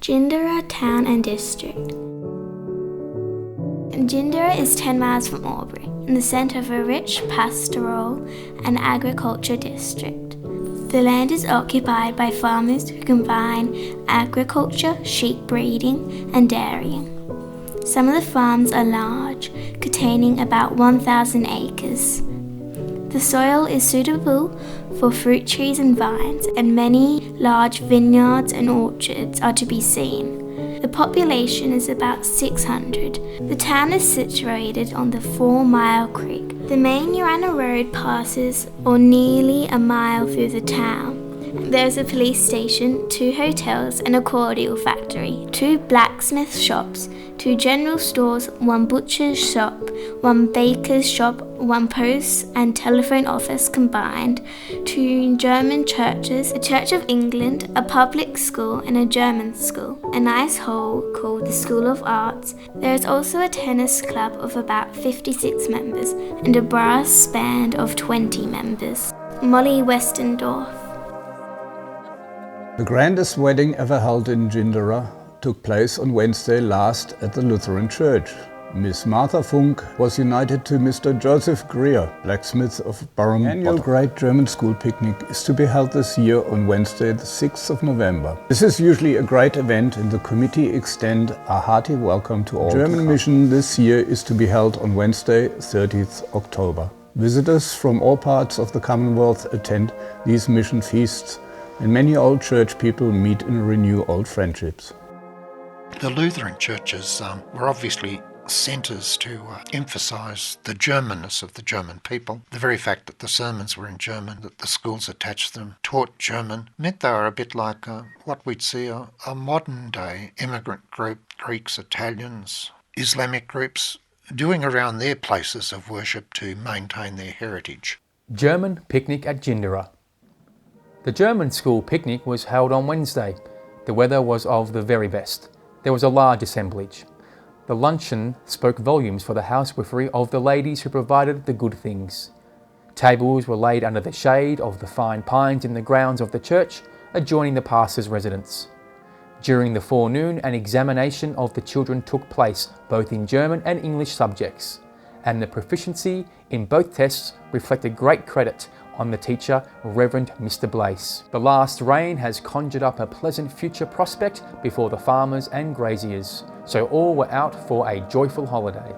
Jindera Town and District. Jindera is 10 miles from Albury, in the centre of a rich pastoral and agriculture district. The land is occupied by farmers who combine agriculture, sheep breeding and dairying. Some of the farms are large, containing about 1,000 acres. The soil is suitable for fruit trees and vines, and many large vineyards and orchards are to be seen. The population is about 600. The town is situated on the 4 Mile Creek. The main Urana Road passes or nearly a mile through the town. There is a police station, 2 hotels and a cordial factory, 2 blacksmith shops, 2 general stores, 1 butcher's shop, 1 baker's shop, 1 post and telephone office combined, 2 German churches, a Church of England, a public school and a German school, a nice hall called the School of Arts. There is also a tennis club of about 56 members and a brass band of 20 members. Molly Westendorf. The grandest wedding ever held in Jindera took place on Wednesday last at the Lutheran Church. Miss Martha Funk was united to Mr. Joseph Greer, blacksmith of Burham. The annual Great German School Picnic is to be held this year on Wednesday the 6th of November. This is usually a great event and the committee extend a hearty welcome to all. The German mission this year is to be held on Wednesday 30th October. Visitors from all parts of the Commonwealth attend these mission feasts, and many old church people meet and renew old friendships. The Lutheran churches were obviously centres to emphasise the Germanness of the German people. The very fact that the sermons were in German, that the schools attached them, taught German, meant they were a bit like what we'd see a modern-day immigrant group, Greeks, Italians, Islamic groups, doing around their places of worship to maintain their heritage. German picnic at Jindera. The German school picnic was held on Wednesday. The weather was of the very best. There was a large assemblage. The luncheon spoke volumes for the housewifery of the ladies who provided the good things. Tables were laid under the shade of the fine pines in the grounds of the church adjoining the pastor's residence. During the forenoon, an examination of the children took place both in German and English subjects, and the proficiency in both tests reflected great credit on the teacher, Reverend Mr. Blaise. The last rain has conjured up a pleasant future prospect before the farmers and graziers, so all were out for a joyful holiday.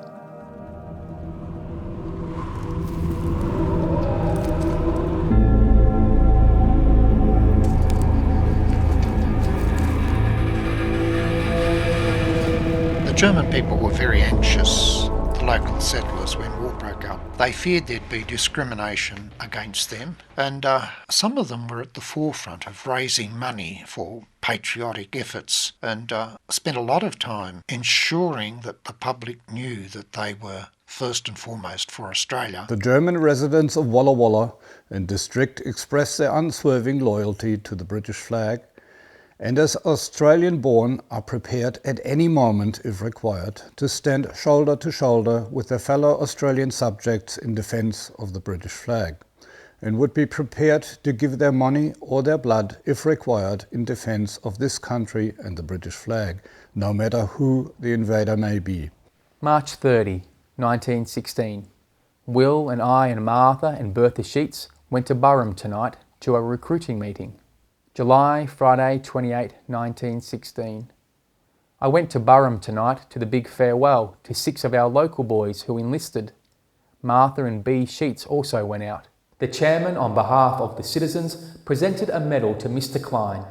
The German people were very anxious, the local settlers, when war broke out. They feared there'd be discrimination against them, and some of them were at the forefront of raising money for patriotic efforts and spent a lot of time ensuring that the public knew that they were first and foremost for Australia. The German residents of Walla Walla and district expressed their unswerving loyalty to the British flag, and as Australian-born are prepared at any moment, if required, to stand shoulder to shoulder with their fellow Australian subjects in defence of the British flag, and would be prepared to give their money or their blood, if required, in defence of this country and the British flag, no matter who the invader may be. March 30, 1916. Will and I and Martha and Bertha Sheets went to Burham tonight to a recruiting meeting. July, Friday, 28, 1916. I went to Burham tonight to the big farewell to 6 of our local boys who enlisted. Martha and B. Sheets also went out. The chairman, on behalf of the citizens, presented a medal to Mr. Klein.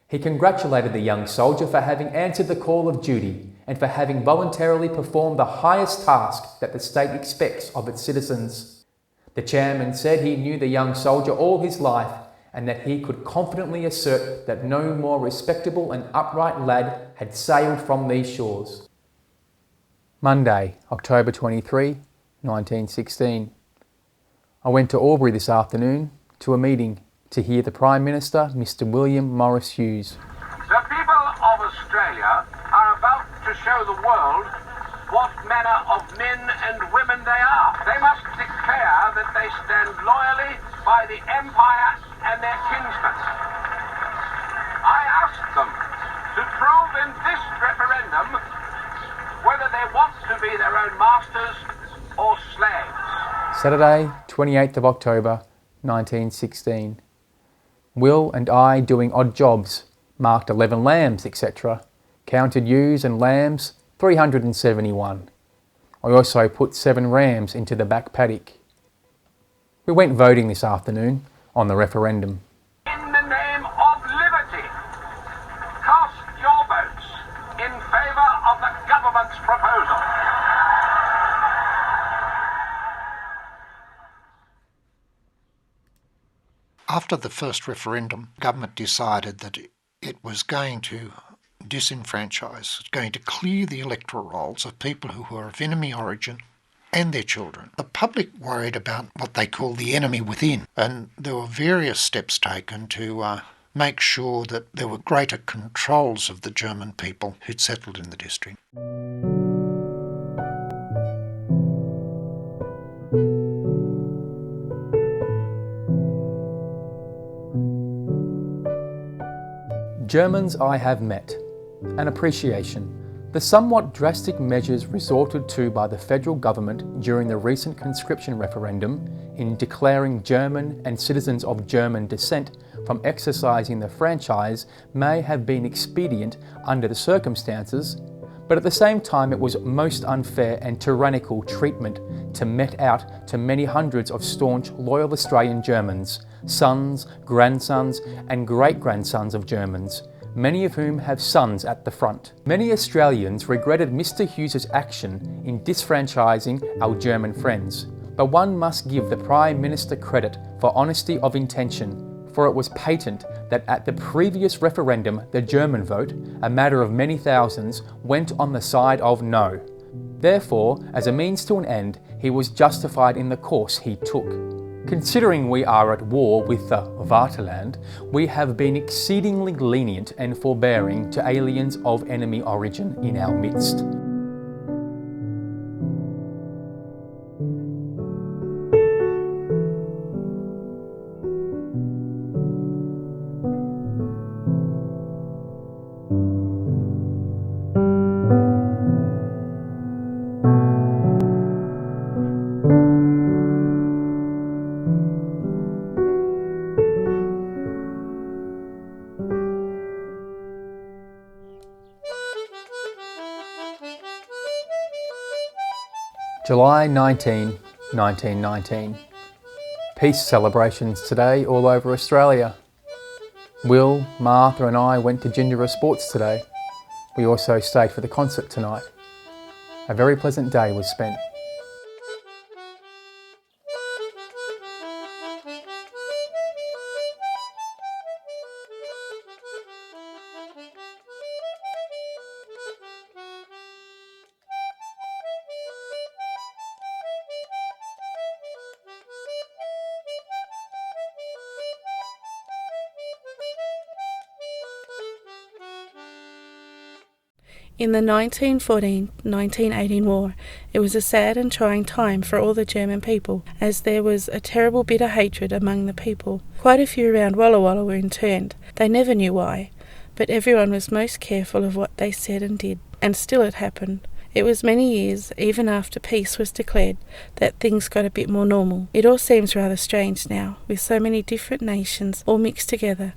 He congratulated the young soldier for having answered the call of duty and for having voluntarily performed the highest task that the state expects of its citizens. The chairman said he knew the young soldier all his life and that he could confidently assert that no more respectable and upright lad had sailed from these shores. Monday, October 23, 1916. I went to Albury this afternoon to a meeting to hear the Prime Minister, Mr. William Morris Hughes. The people of Australia are about to show the world what manner of men and women they are. They must declare that they stand loyally by the Empire and their kinsmen. I ask them to prove in this referendum whether they want to be their own masters or slaves. Saturday, 28th of October, 1916. Will and I doing odd jobs, marked 11 lambs, etc. Counted ewes and lambs, 371. I also put 7 rams into the back paddock. We went voting this afternoon on the referendum. In the name of liberty, cast your votes in favour of the government's proposal. After the first referendum, government decided that it was going to disenfranchise, going to clear the electoral rolls of people who were of enemy origin and their children. The public worried about what they call the enemy within, and there were various steps taken to make sure that there were greater controls of the German people who'd settled in the district. Germans I have met. An appreciation. The somewhat drastic measures resorted to by the federal government during the recent conscription referendum in declaring German and citizens of German descent from exercising the franchise may have been expedient under the circumstances, but at the same time it was most unfair and tyrannical treatment to mete out to many hundreds of staunch, loyal Australian Germans, sons, grandsons and great-grandsons of Germans, many of whom have sons at the front. Many Australians regretted Mr. Hughes's action in disfranchising our German friends, but one must give the Prime Minister credit for honesty of intention, for it was patent that at the previous referendum the German vote, a matter of many thousands, went on the side of no. Therefore, as a means to an end, he was justified in the course he took. Considering we are at war with the Vaterland, we have been exceedingly lenient and forbearing to aliens of enemy origin in our midst. July 19, 1919. Peace celebrations today all over Australia. Will, Martha and I went to Jindera Sports today. We also stayed for the concert tonight. A very pleasant day was spent. In the 1914-1918 war, it was a sad and trying time for all the German people, as there was a terrible bitter hatred among the people. Quite a few around Walla Walla were interned. They never knew why, but everyone was most careful of what they said and did, and still it happened. It was many years, even after peace was declared, that things got a bit more normal. It all seems rather strange now, with so many different nations all mixed together.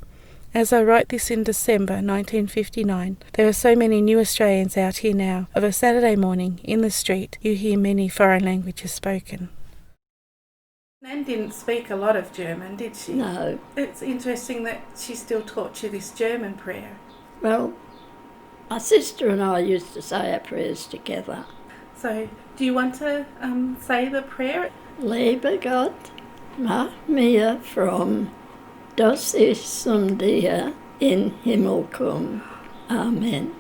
As I write this in December 1959, there are so many new Australians out here now. Of a Saturday morning, in the street, you hear many foreign languages spoken. Nan didn't speak a lot of German, did she? No. It's interesting that she still taught you this German prayer. Well, my sister and I used to say our prayers together. So, do you want to say the prayer? Liebe Gott, mach mir from Das ist und dir in Himmel komm. Amen.